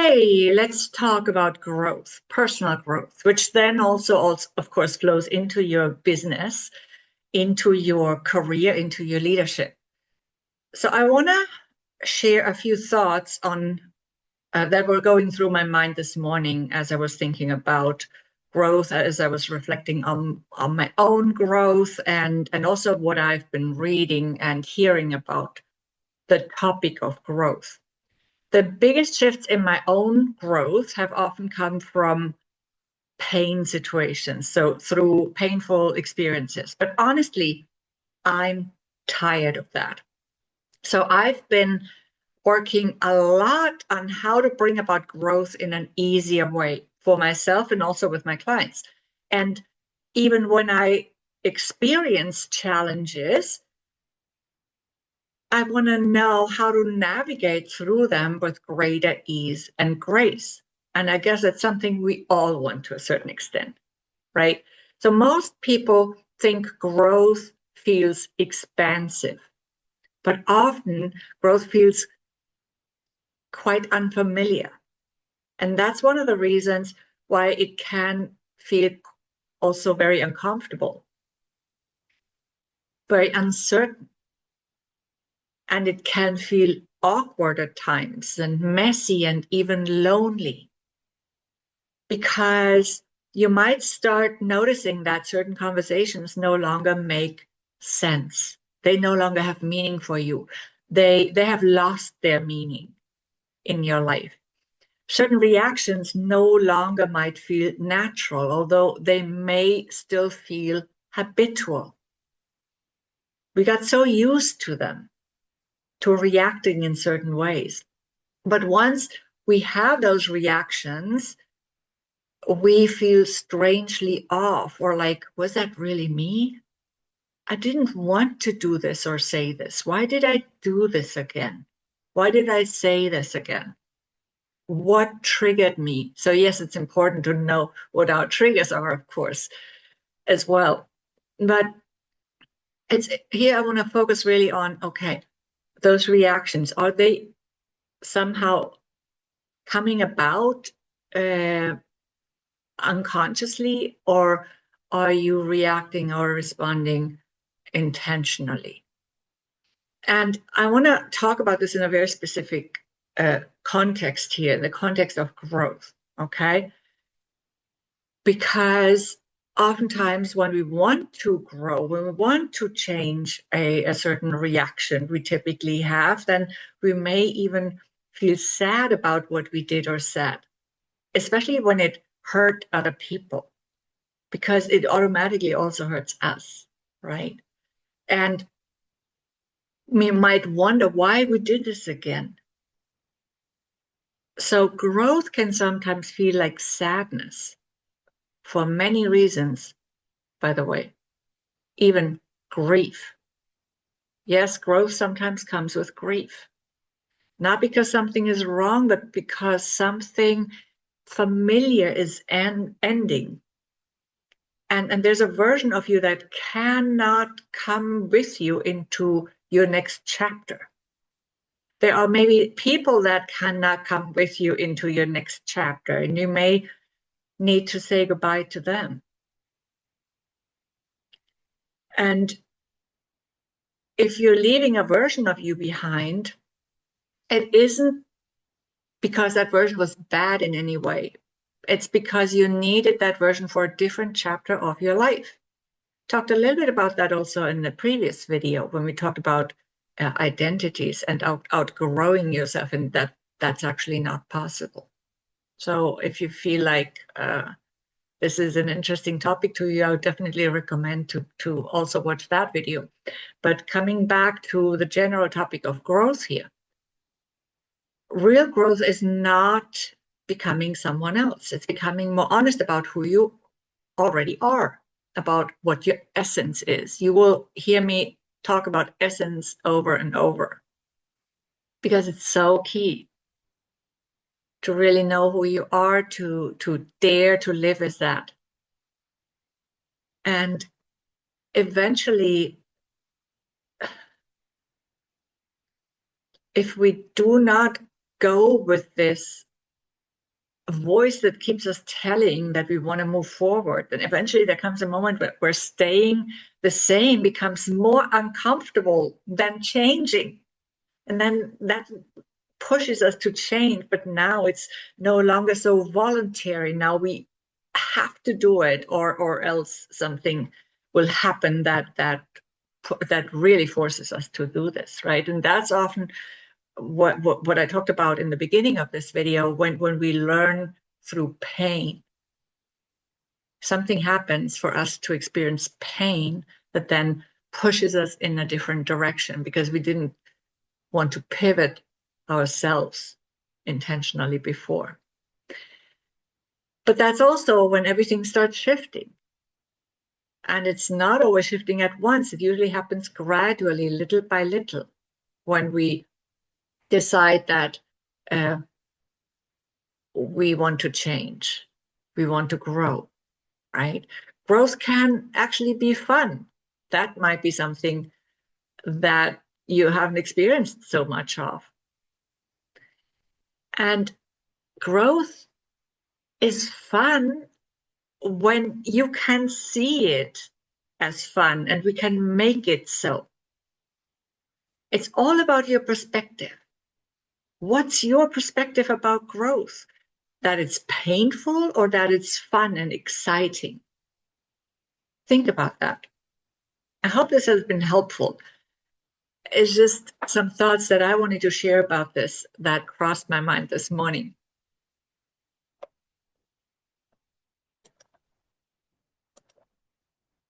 Hey, let's talk about growth, personal growth, which then also, of course, flows into your business, into your career, into your leadership. So I want to share a few thoughts on that were going through my mind this morning as I was thinking about growth, as I was reflecting on my own growth and also what I've been reading and hearing about the topic of growth. The biggest shifts in my own growth have often come from pain situations, so through painful experiences. But honestly, I'm tired of that. So I've been working a lot on how to bring about growth in an easier way for myself and also with my clients. And even when I experience challenges, I want to know how to navigate through them with greater ease and grace. And I guess that's something we all want to a certain extent, right? So most people think growth feels expansive, but often growth feels quite unfamiliar. And that's one of the reasons why it can feel also very uncomfortable, very uncertain. And it can feel awkward at times and messy and even lonely, because you might start noticing that certain conversations no longer make sense. They no longer have meaning for you. They have lost their meaning in your life. Certain reactions no longer might feel natural, although they may still feel habitual. We got so used to them, to reacting in certain ways. But once we have those reactions, we feel strangely off, or like, was that really me? I didn't want to do this or say this. Why did I do this again? Why did I say this again? What triggered me? So yes, it's important to know what our triggers are, of course, as well. But it's here I want to focus really on, okay, those reactions, are they somehow coming about unconsciously, or are you reacting or responding intentionally? And I want to talk about this in a very specific context here, in the context of growth, okay? Because oftentimes when we want to grow, when we want to change a certain reaction we typically have, then we may even feel sad about what we did or said, especially when it hurt other people, because it automatically also hurts us, right? And we might wonder why we did this again. So growth can sometimes feel like sadness for many reasons, by the way, even grief. Yes, growth sometimes comes with grief, not because something is wrong, but because something familiar is ending. And there's a version of you that cannot come with you into your next chapter. There are maybe people that cannot come with you into your next chapter, and you may need to say goodbye to them. And if you're leaving a version of you behind, it isn't because that version was bad in any way. It's because you needed that version for a different chapter of your life. Talked a little bit about that also in the previous video when we talked about identities and outgrowing yourself, and that's actually not possible. So if you feel like this is an interesting topic to you, I would definitely recommend to also watch that video. But coming back to the general topic of growth here, real growth is not becoming someone else. It's becoming more honest about who you already are, about what your essence is. You will hear me talk about essence over and over because it's so key to really know who you are, to dare to live as that. And eventually, if we do not go with this voice that keeps us telling that we want to move forward. And eventually there comes a moment where staying the same becomes more uncomfortable than changing. And then that pushes us to change, but now it's no longer so voluntary. Now we have to do it, or else something will happen that really forces us to do this, right? And that's often what I talked about in the beginning of this video, when we learn through pain. Something happens for us to experience pain that then pushes us in a different direction because we didn't want to pivot ourselves intentionally before. But that's also when everything starts shifting. And it's not always shifting at once. It usually happens gradually, little by little, when we decide that we want to change, we want to grow, right? Growth can actually be fun. That might be something that you haven't experienced so much of. And growth is fun when you can see it as fun and we can make it so. It's all about your perspective. What's your perspective about growth? That it's painful or that it's fun and exciting? Think about that. I hope this has been helpful. It's just some thoughts that I wanted to share about this that crossed my mind this morning.